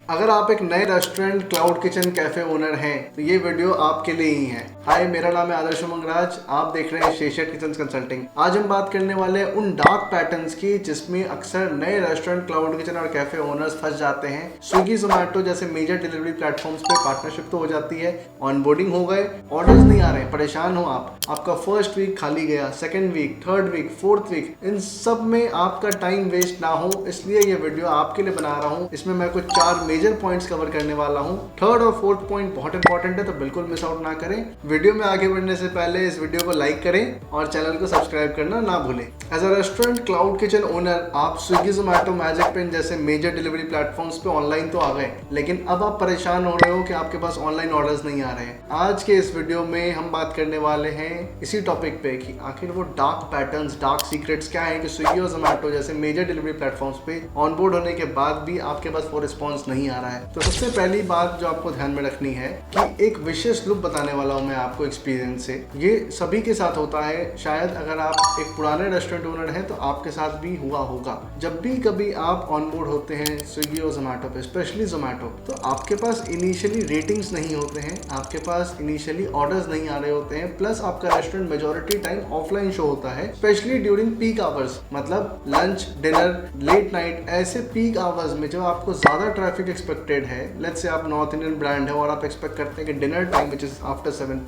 अगर आप एक नए restaurant, cloud kitchen, cafe owner हैं तो ये वीडियो आपके लिए ही है। हाय, मेरा नाम है आदर्श उमंगराज, आप देख रहे हैं शेषेट किचन कंसल्टिंग। आज हम बात करने वाले हैं उन डार्क पैटर्न्स की जिसमें अक्सर नए रेस्टोरेंट, क्लाउड किचन और कैफे ओनर्स फंस जाते हैं। स्विगी, जोमैटो जैसे मेजर डिलीवरी प्लेटफॉर्म्स पे पार्टनरशिप तो हो जाती है, ऑनबोर्डिंग हो गए, ऑर्डर्स नहीं आ रहे, परेशान हो आपका फर्स्ट वीक खाली गया, second week, third week, fourth week, इन सब में आपका टाइम वेस्ट ना हो, इसलिए ये वीडियो आपके लिए बना रहा हूँ। इसमें मैं कुछ 4 मेजर पॉइंट्स कवर करने वाला हूँ। थर्ड और फोर्थ पॉइंट बहुत इंपॉर्टेंट है, तो बिल्कुल मिस आउट ना करें। वीडियो में आगे बढ़ने से पहले इस वीडियो को लाइक करें और चैनल को सब्सक्राइब करना ना भूलें। As a restaurant, cloud kitchen owner आप स्विगी, जोमैटो, मैजिक पेन जैसे मेजर डिलीवरी प्लेटफॉर्म्स पे ऑनलाइन तो आ गए, लेकिन अब आप परेशान हो रहे हो कि आपके पास ऑनलाइन ऑर्डर्स नहीं आ रहे हैं। आज के इस वीडियो में हम बात करने वाले हैं इसी टॉपिक पे कि आखिर वो डार्क पैटर्न्स, डार्क सीक्रेट्स क्या है कि स्विगी और जोमैटो जैसे मेजर डिलीवरी प्लेटफॉर्म्स पे ऑनबोर्ड होने के बाद भी आपके पास वो रिस्पॉन्स नहीं आ रहा है। तो सबसे पहली बात जो आपको ध्यान में रखनी है कि एक विशेष लुक बताने वाला हूं मैं आपको एक्सपीरियंस से। ये सभी के साथ होता है, शायद अगर आप एक पुराने रेस्टोरेंट ओनर हैं तो आपके साथ भी हुआ होगा। जब भी कभी आप ऑनबोर्ड होते हैं स्विगी और जोमैटो पे, स्पेशली जोमैटो, तो आपके पास इनिशियली रेटिंग्स नहीं होते हैं, आपके पास इनिशियली ऑर्डर्स नहीं आ रहे होते हैं, प्लस आपका restaurant majority time offline show होता है, स्पेशली ड्यूरिंग पीक आवर्स, मतलब लंच, डिनर, लेट नाइट, ऐसे पीक आवर्स में जब आपको ज्यादा ट्रैफिक एक्सपेक्टेड है। लेट्स से आप नॉर्थ इंडियन ब्रांड है और आप एक्सपेक्ट करते हैं कि dinner time which is after 7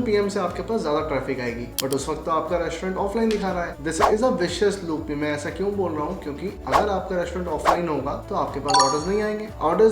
PM से आपके पास ज्यादा ट्रैफिक आएगी, बट उस वक्त तो आपका रेस्टोरेंट ऑफलाइन दिखा रहा है। This is a vicious loop. मैं ऐसा क्यों बोल रहा हूँ, क्योंकि अगर आपका रेस्टोरेंट ऑफलाइन होगा तो आपके पास ऑर्डर्स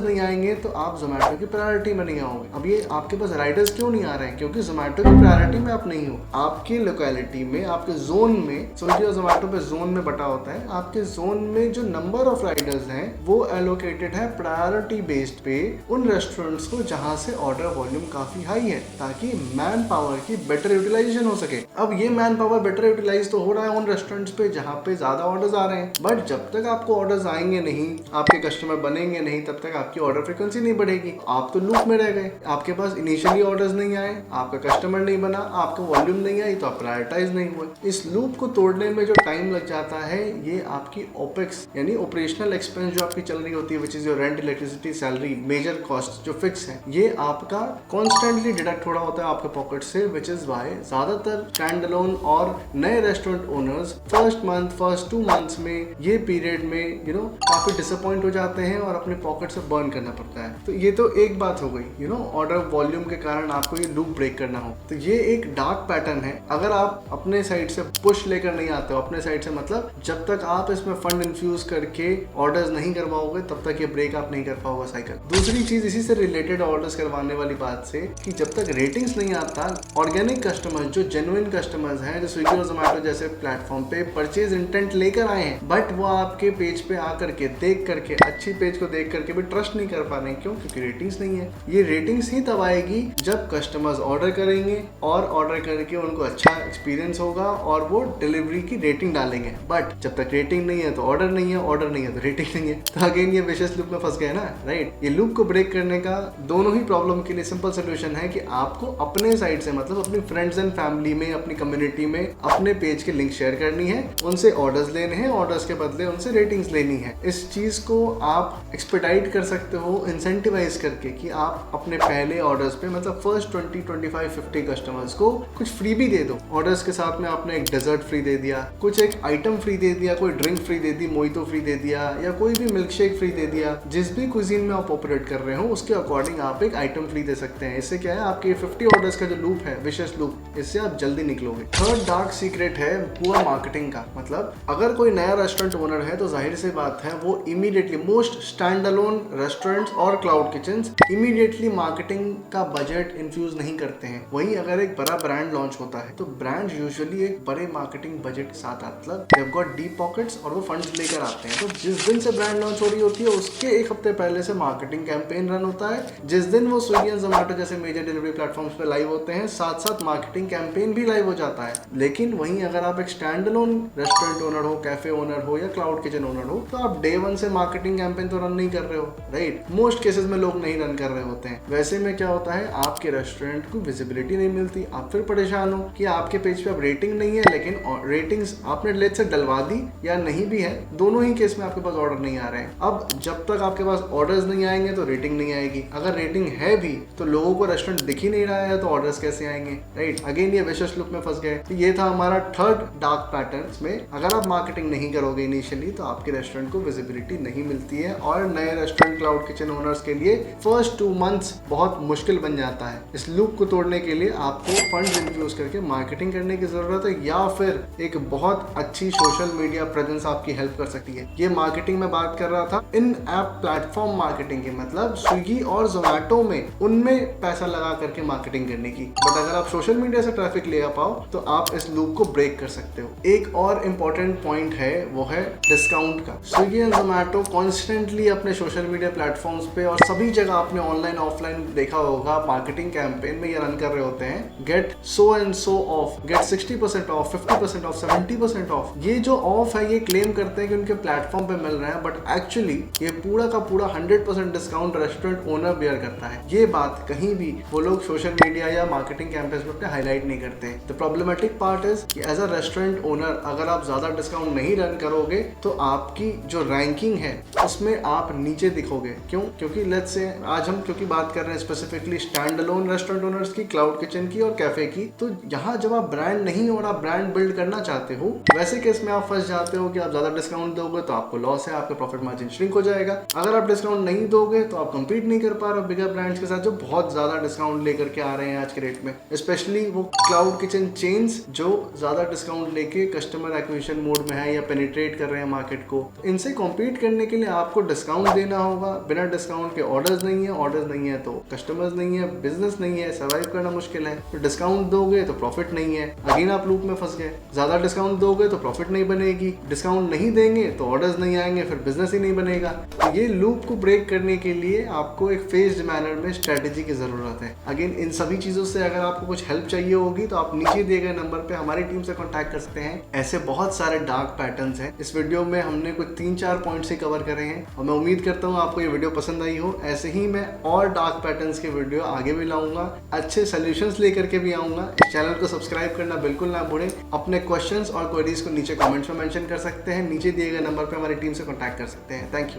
नहीं आएंगे तो आप जोमैटो की प्रायोरिटी में नहीं आओगे। अब ये आपके पास राइडर्स क्यों नहीं आ रहे हैं? क्योंकि जोमैटो की प्रायोरिटी में आप नहीं हो। आपकी लोकेलिटी में, आपके जोन में, स्विगी और जोमैटो पे जोन में बटा होता है, आपके जोन में जो नंबर ऑफ राइडर्स हैं वो एलोकेटेड है प्रायोरिटी बेस्ड पे उन रेस्टोरेंट्स को जहां से ऑर्डर वॉल्यूम काफी हाई है, ताकि मैन पावर की बेटर यूटिलाइजेशन हो सके। अब ये मैन पावर बेटर यूटिलाइज तो हो रहा है उन रेस्टोरेंट्स पे जहां पे ज्यादा ऑर्डर्स आ रहे हैं, बट जब तक आपको ऑर्डर्स आएंगे नहीं, आपके कस्टमर बनेंगे नहीं, तब तक आपकी ऑर्डर फ्रीक्वेंसी नहीं बढ़ेगी। आप तो लूप में रह गए, आपके पास इनिशियली ऑर्डर्स नहीं आए, आपका कस्टमर नहीं बना, आपका वॉल्यूम नहीं आई, तो आप प्रायोरिटाइज नहीं हुए। इस लूप को तोड़ने में जो टाइम लग जाता है, ये आपकी ओपेक्स यानी ऑपरेशनल एक्सपेंस जो आपकी चल रही होती है, which is your rent, electricity, salary, major cost जो फिक्स है, ये आपका कॉन्स्टेंटली डिडक्ट हो रहा होता है आपके पॉकेट से। विच इज वाई ज्यादातर स्टैंड अलोन और नए रेस्टोरेंट ओनर्स फर्स्ट 2 मंथ्स में, ये पीरियड में काफी डिसअपॉइंट हो जाते हैं और अपने पॉकेट से बर्न करना पड़ता है। तो ये तो एक बात हो गई, ऑर्डर वॉल्यूम के कारण आपको ये लूप ब्रेक करना हो, तो ये एक डार्क पैटर्न है। अगर आप अपने साइड से पुश लेकर नहीं आते हो, अपने साइड से मतलब जब तक आप इसमें फंड इन्फ्यूज करके ऑर्डर्स नहीं करवाओगे तब तक ये ब्रेक आप नहीं कर पाओगे साइकिल। दूसरी चीज इसी से रिलेटेड ऑर्डर्स करवाने वाली बात से, कि जब तक रेटिंग्स नहीं आता, ऑर्गेनिक कस्टमर्स जो जेन्युइन कस्टमर्स हैं, जो स्विगी और जोमैटो जैसे प्लेटफॉर्म पे परचेज इंटेंट लेकर आए हैं, बट वो आपके पेज पे आकर के देख करके, अच्छी पेज को देख करके भी ट्रस्ट नहीं कर पा रहे हैं। क्यों? क्योंकि रेटिंग्स नहीं है। ये रेटिंग्स ही तब आएगी जब कस्टमर्स ऑर्डर करेंगे और ऑर्डर करके उनको अच्छा एक्सपीरियंस होगा और वो डिलीवरी की रेटिंग डालेंगे। बट जब तक रेटिंग नहीं है तो ऑर्डर नहीं है, ऑर्डर नहीं है तो रेटिंग नहीं है, तो अगेन ये विशेष लूप में फंस गए ना, राइट। ये लूप को ब्रेक करने का दोनों ही प्रॉब्लम के लिए सिंपल सोल्यूशन है कि आपको अपने साइड से, मतलब अपनी फ्रेंड्स एंड फैमिली में, अपनी कम्युनिटी में अपने पेज के लिंक शेयर करनी है, उनसे ऑर्डर्स लेने हैं, ऑर्डर्स के बदले उनसे रेटिंग्स लेनी है। इस चीज को आप एक्सपेडाइट कर सकते हो इंसेंटिवाइज करके कि आप अपने पहले ऑर्डर्स पे, मतलब फर्स्ट 20, 25, 50 कस्टमर्स को कुछ फ्री भी दे दो। ऑर्डर्स के साथ में आपने एक डेजर्ट फ्री दे दिया, कुछ एक आइटम फ्री दे दिया, कोई ड्रिंक फ्री दे दी, मोइतो फ्री दे दिया, या कोई भी मिल्क शेक फ्री दे दिया। जिस भी कुजीन में आप ऑपरेट कर रहे हो उसके अकॉर्डिंग आप एक आइटम फ्री दे सकते हैं। इससे क्या है, आपके 50 ऑर्डर्स का जो लूप है, विशेष लूप, इससे आप जल्दी निकलोगे। थर्ड डार्क सीक्रेट है पुअर मार्केटिंग का। मतलब अगर कोई नया रेस्टोरेंट ओनर है तो जाहिर सी बात है वो immediately, most stand alone restaurants और क्लाउड किचन्स इमीडिएटली मार्केटिंग का बजट इन्फ्यूज नहीं करते हैं। वहीं अगर एक बड़ा ब्रांड लॉन्च होता है तो ब्रांड यूजुअली एक बड़े मार्केटिंग बजट के साथ आता है, मतलब गॉट डीप पॉकेट्स, और वो फंड्स लेकर आते हैं। तो जिस दिन से ब्रांड लॉन्च हो रही होती है उसके एक हफ्ते पहले से मार्केटिंग कैंपेन रन होता है। जिस दिन वो स्विगी और जोमैटो जैसे मेजर डिलीवरी प्लेटफॉर्म्स पे लाइव होते हैं, साथ साथ मार्केटिंग कैंपेन भी लाइव हो जाता है। लेकिन वहीं अगर आप एक स्टैंड अलोन रेस्टोरेंट ओनर हो, कैफे ओनर हो या क्लाउड किचन ओनर हो, तो आप डे 1 से मार्केटिंग कैंपेन तो रन नहीं कर रहे हो, राइट। मोस्ट केसेस में लोग नहीं रन कर रहे होते हैं। वैसे में क्या होता है, आपके रेस्टोरेंट को विजिबिलिटी नहीं मिलती, आप फिर परेशान हो कि आपके पेज पे अब रेटिंग नहीं है, लेकिन रेटिंग्स आपने लेट से डलवा दी या नहीं भी है, दोनों ही केस में आपके पास ऑर्डर नहीं आ रहे हैं। अब जब तक आपके आपके पास ऑर्डर्स नहीं आएंगे तो रेटिंग नहीं आएगी, अगर रेटिंग है भी तो लोगों को रेस्टोरेंट दिख ही नहीं रहा है तो ऑर्डर्स कैसे आएंगे, राइट। अगेन ये विशेष लूप में फंस गए। तो ये था हमारा थर्ड डार्क पैटर्न्स में, अगर आप मार्केटिंग नहीं करोगे इनिशियली तो आपके रेस्टोरेंट को विजिबिलिटी नहीं मिलती है और नए रेस्टोरेंट क्लाउड किचन ओनर्स के लिए फर्स्ट 2 मंथ्स बहुत मुश्किल बन जाता है। इस लूप को तोड़ने के लिए आपको फंड्स इन्फ्यूज करके मार्केटिंग करने की जरूरत है या फिर एक बहुत अच्छी सोशल मीडिया प्रेजेंस आपकी हेल्प कर सकती है। ये मार्केटिंग में बात कर रहा था इन ऐप प्लेटफॉर्म मार्केटिंग की, मतलब स्विगी और जोमैटो में उनमें पैसा लगा करके मार्केटिंग करने की। बट अगर आप सोशल मीडिया से ट्रैफिक ले आ पाओ तो आप इस लूप को ब्रेक कर सकते हो। एक और इम्पोर्टेंट पॉइंट है वो है डिस्काउंट का। स्विगी एंड जोमैटो कॉन्स्टेंटली अपने सोशल मीडिया प्लेटफॉर्म्स पे और सभी जगह आपने ऑनलाइन ऑफलाइन देखा होगा मार्केटिंग कैंपेन में ये रन कर रहे होते हैं, get so and so off, get 60% off, 50% off, 70% off. ये जो ऑफ है ये क्लेम करते हैं कि उनके प्लेटफॉर्म पे मिल रहा है, बट एक्चुअली ये पूरा का पूरा 100% डिस्काउंट रेस्टोरेंट ओनर बेयर करता है। ये बात कहीं भी वो लोग सोशल मीडिया या मार्केटिंग कैंपेन्स पे हाईलाइट नहीं करते हैं। द प्रॉब्लमेटिक पार्ट इज कि एज अ रेस्टोरेंट ओनर अगर आप ज्यादा डिस्काउंट नहीं रन करोगे तो आपकी जो रैंकिंग है उसमें आप नीचे दिखोगे। क्यों? क्योंकि लेट्स से आज हम क्योंकि बात कर रहे हैं specifically stand alone restaurant owners की, क्लाउड किचन की और कैफे की, तो यहाँ जब आप ब्रांड नहीं और आप ब्रांड बिल्ड करना चाहते हो, वैसे केस में आप फंस जाते हो कि आप ज्यादा डिस्काउंट दोगे तो आपको लॉस है, आपका प्रॉफिट मार्जिन श्रिंक हो जाएगा। अगर आप डिस्काउंट नहीं दोगे तो आप कंपीट नहीं कर पा रहे हो बिगर ब्रांड्स के साथ जो बहुत ज्यादा डिस्काउंट लेकर के आ रहे हैं आज के रेट में, स्पेशली वो क्लाउड किचन चेन्स जो ज्यादा डिस्काउंट लेके कस्टमर एक्विजिशन मोड में है या पेनिट्रेट कर रहे हैं मार्केट को। इनसे कॉम्पीट करने के लिए आपको डिस्काउंट देना होगा। बिना डिस्काउंट के ऑर्डर्स नहीं है तो कस्टमर्स नहीं है, बिजनेस नहीं है, सर्वाइव करना मुश्किल है। तो डिस्काउंट दोगे तो प्रॉफिट नहीं है, अगेन आप लूप में फंस गए। ज्यादा डिस्काउंट दोगे तो प्रॉफिट नहीं बनेगी, डिस्काउंट नहीं देंगे तो ऑर्डर्स नहीं आएंगे, फिर बिजनेस ही नहीं बनेगा। तो ये लूप को ब्रेक करने के लिए आपको एक फेज्ड मैनर में स्ट्रेटेजी की जरूरत है। अगेन इन सभी चीजों से अगर आपको कुछ हेल्प चाहिए होगी तो आप नीचे दिए गए नंबर पे हमारी टीम से कांटेक्ट कर सकते हैं। ऐसे बहुत सारे डार्क पैटर्न्स हैं। इस वीडियो में हमने कुछ 3-4 पॉइंट्स ही कवर करे हैं और मैं उम्मीद करता हूँ आपको ये वीडियो पसंद आई हो। ऐसे ही मैं और डार्क पैटर्न्स के वीडियो आगे भी लाऊंगा, अच्छे सोल्यूशंस लेकर के भी आऊंगा। इस चैनल को सब्सक्राइब करना बिल्कुल ना भूलें। अपने क्वेश्चंस और क्वेरीज को नीचे कमेंट्स में मेंशन कर सकते हैं। नीचे दिए गए नंबर पे हमारी टीम से कांटेक्ट कर सकते हैं। Thank you.